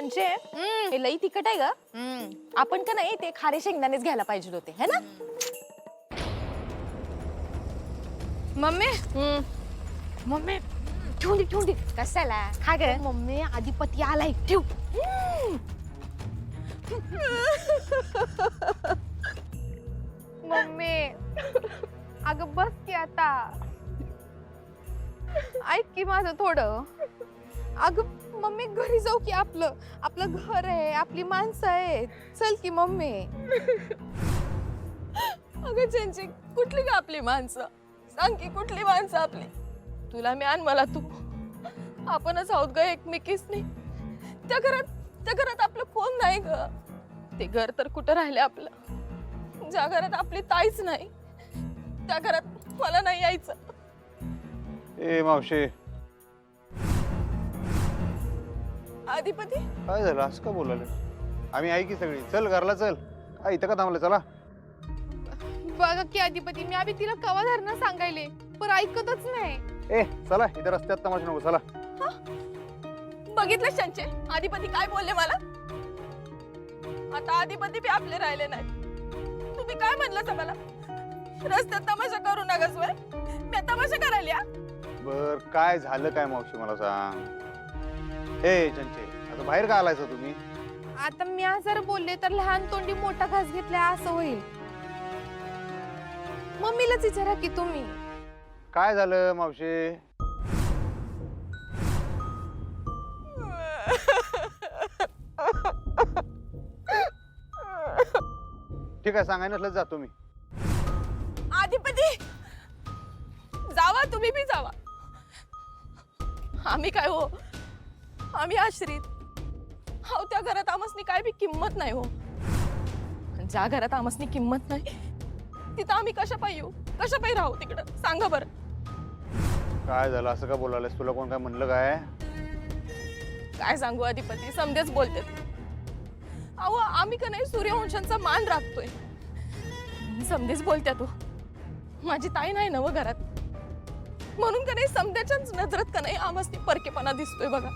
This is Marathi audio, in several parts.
म्हणजे हे लई तिखट आहे ग. आपण का नाही ते खारे शेंगदाणेच घ्यायला पाहिजे होते है ना. मम्मी मम्मी ठेवून दे कशाला खा ग. मम्मी अधिपती आलाय ठेव. मम्मी अगं बस की आता. ऐक की माझं थोडं. अगं मम्मी घरी जाऊ की. आपलं आपलं घर आहे, आपली माणसं आहेत. चल की मम्मी. अगं चंची कुठली का आपली माणसं सांग की कुठली माणसं आपली. तुला मी आण मला तू. आपणच आहोत ग एकमेकीच नाही. त्या घरात आपलं कोण नाही ग. ते घर तर कुठं राहिले आपलं. ज्या घरात आपली ताईच नाही त्या घरात मला नाही यायचं. ए मावशे अधिपती काय झालं असं का बोलाले. आम्ही आहे की सगळी. चल घरला चल. हा इथं का थांबलं चला. बघा की अधिपती मी आधी तिला कवा धरणं सांगायले पण ऐकतच नाही. ए चला इथं रस्त्यात तमाशा नको चला. बघितलं त्यांचे अधिपती काय बोलले मला. आता अधिपती बी आपले राहिले नाही. तुम्ही काय म्हणलं मला रस्त्यात तमाशा करू नकास वर. मी तमाशा करायला. बर काय झालं काय मावशी मला सांग. ए चंचे आता बाहेर का आलायचं तुम्ही. आता मी जर बोलले तर लहान तोंडी मोठा घास घेतलाय असं होईल. मम्मीलाच विचारा की तुम्ही. काय झालं मावशे. ठीक आहे सांगाय नसलं जातो मी. अधिपती जावा तुम्ही बी जावा. आम्ही काय हो आम्ही आश्रित. हो त्या घरात आमसनी काय बी किंमत नाही हो. ज्या घरात आमसनी किंमत नाही तिथं आम्ही कशा पायी येऊ कशा पायी राहू तिकडं सांगा बरं. काय झालं असं का बोलायलास. तुला कोण काय म्हणलं काय. काय सांगू अधिपती समजेच बोलते. अहो आम्ही का नाही सूर्यवंशांचा मान राखतोय. समजेच बोलत्या तू. माझी ताई नाही ना व घरात म्हणून का नाही समध्याच्याच नजरात का नाही आमसनी परकेपणा दिसतोय बघा.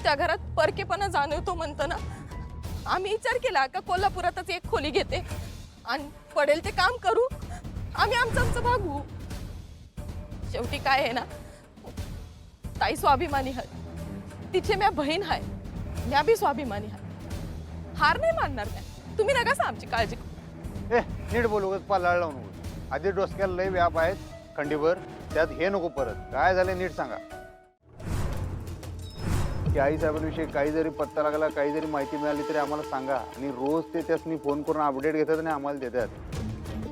त्या घरात परकेपणा जाणवतो म्हणतो ना. आम्ही विचार केला का कोल्हापुरातच एक खोली घेते आणि पडेल ते काम करू. आम्ही आमचं भागू. शेवटी काय आहे ना ताई स्वाभिमानी आहे. तिचे म्या बहीण आहे. म्या बी स्वाभिमानी आहे. हार नाही मानणार नाही. तुम्ही नका सा आमची काळजी करू. ए नीट बोलू पालाळ लावू नको. आधी डोसक्याला लय व्याप आहेत खंडीभर. त्यात हे नको परत. काय झालं नीट सांगा. की आई साहेबांविषयी काही जरी पत्ता लागला काही जरी माहिती मिळाली तरी आम्हाला सांगा. आणि रोज ते त्यासनी फोन करून अपडेट घेतात आणि आम्हाला देतात.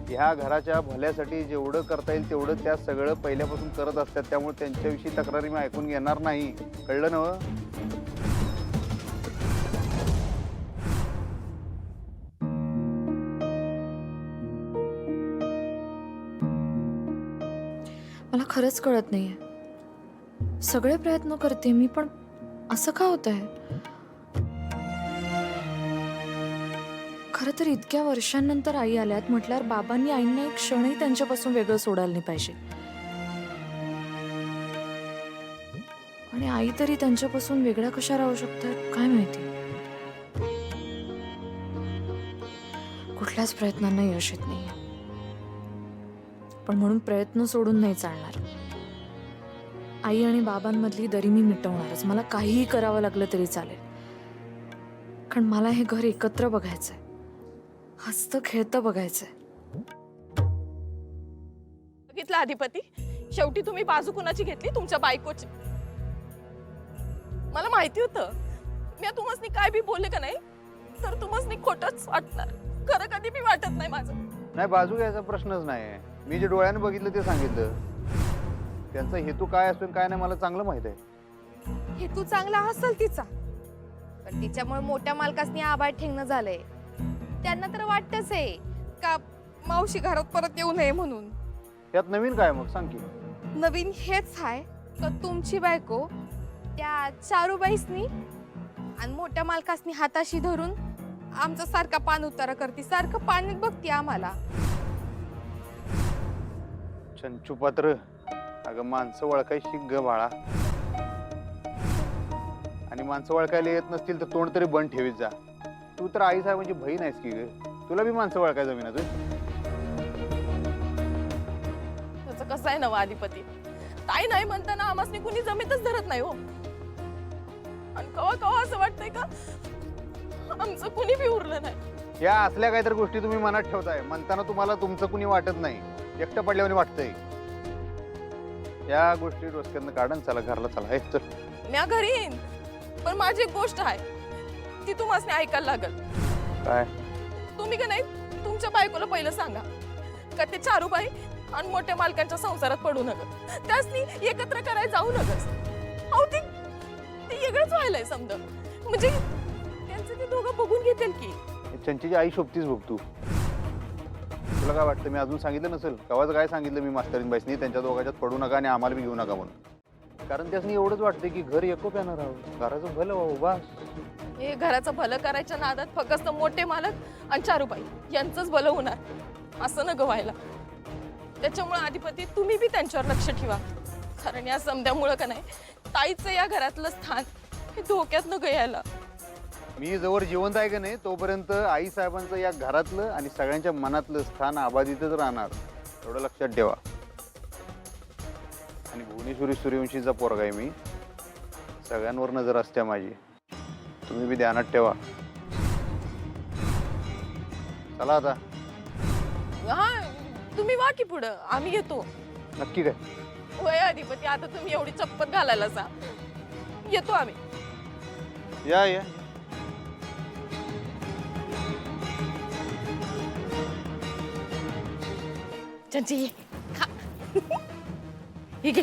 ह्या घराच्या भल्यासाठी जेवढं करता येईल तेवढं त्या सगळं पहिल्यापासून करत असतात. त्यामुळे त्यांच्याविषयी तक्रारी मी ऐकून घेणार नाही. कळलं ना. मला खरंच कळत नाहीये. सगळे प्रयत्न करते मी पण असं का होत आहे. खरं तर इतक्या वर्षांनंतर आई आल्यात म्हटल्यावर बाबांनी आईंना एक क्षणही त्यांच्यापासून वेगळं सोडायला नाही पाहिजे. आणि आई तरी त्यांच्यापासून वेगळ्या कशा राहू शकतात काय माहिती. कुठल्याच प्रयत्नांना यश येत नाही. पण म्हणून प्रयत्न सोडून नाही चालणार. आई आणि बाबांमधली दरी मी मिटवणारच. मला काहीही करावं लागलं तरी चालेल. कारण मला हे घर एकत्र बघायचंय. हसतं खेळतं बघायचंय. बघितलं अधिपती शेवटी तुम्ही बाजू कुणाची घेतली तुमच्या बायकोची. मला माहिती होतं मी तुम्हासनी काय बी बोलले का नाही तर तुम्हासनी खोटच वाटणार. खरं कधी बी वाटत नाही माझं. नाही बाजू घ्यायचा प्रश्नच नाही. मी जे डोळ्याने बघितलं ते सांगितलं. त्यांचा हेतू काय असतो काय नाही मला चांगलं माहित आहे. हेतू चांगला असेल तिचा पण तिच्यामुळे मोठ्या मालकासनी आबाद ठेवणं झालंय. त्यांना तर वाटतच आहे का मावशी घरात परत येऊ नये म्हणून. त्यात नवीन काय मग सांग की. नवीन हेच आहे का तुमची बायको त्या चारूबाईसनी आणि मोठ्या मालकासनी हाताशी धरून आमचा सारखा पान उतारा करते. सारखं पाण्यात बघते आम्हाला. चंचुपात्र अगं माणसं ओळखाय शिक ग बाळा. आणि माणसं ओळखायला येत नसतील तर तोंड तरी बंद ठेवीत जा. तू तर आई साहेबांची बहीण आहेस की ग, तुला बी माणसं ओळखायला जमीन तू. त्याचं कसं आहे नवा अधिपती, ताई नाही म्हणताना आमासनी कुणी जमीतच धरत नाही हो. आणि कवा कवा असं वाटतंय का आमचं कुणी बी उरलं नाही. या असल्या काहीतरी गोष्टी तुम्ही मनात ठेवताय, म्हणताना तुम्हाला तुमचं कुणी वाटत नाही, एकटं पडल्यावर वाटतंय. या गोष्टी डोसक्यातनं काढून चला घरला चला. हे चल. म्या घरी येईन, पण माझी एक गोष्ट आहे ती तुम्हाला ऐकायला लागल. काय? तुम्ही का नाही तुमच्या बायकोला पहिलं सांगा का ते चारूबाई आणि मोठ्या मालकांच्या संसारात पडू नका, त्यासनी एकत्र करायला जाऊ नकस. अहो ते वेगळंच व्हायलंय समजा, म्हणजे त्यांचं ते दोघं बघून घेतील की. चंचीची आई शोभतीच बघ तू. तुला काय वाटतं मी अजून सांगितलं नसेल? कवाच काय सांगितलं मी मास्तरीन बाईसनी त्यांच्या दोघांच्यात पडू नका आणि आम्हाला बी घेऊ नका म्हणून. कारण त्यासनी एवढंच वाटतं की घर एकोप्यानं राहावं, घराचं भलं व्हावं बस. हे घराचं भलं करायच्या नादात फक्त मोठे मालक आणि चारूबाई यांचंच भलं होणार असं न व्हायला. त्याच्यामुळे अधिपती तुम्ही बी त्यांच्यावर लक्ष ठेवा, कारण या समद्यामुळं का नाही ताईचं या घरातलं स्थान हे धोक्यात न यायला. मी जवळ जिवंत आहे का नाही तोपर्यंत आई साहेबांचं या घरातलं आणि सगळ्यांच्या मनातलं स्थान आबादितच राहणार, एवढं लक्षात ठेवा. आणि भुवनेश्वरी सूर्यवंशीचा पोरगा आहे मी, सगळ्यांवर नजर असते माझी, तुम्ही बी ध्यानात ठेवा. चला आता. हा तुम्ही वा की पुढं, आम्ही येतो. नक्की काय? होय अधिपती, आता तुम्ही एवढी चप्पत घालायला जा, येतो आम्ही. या या. चंची खा. हे घे.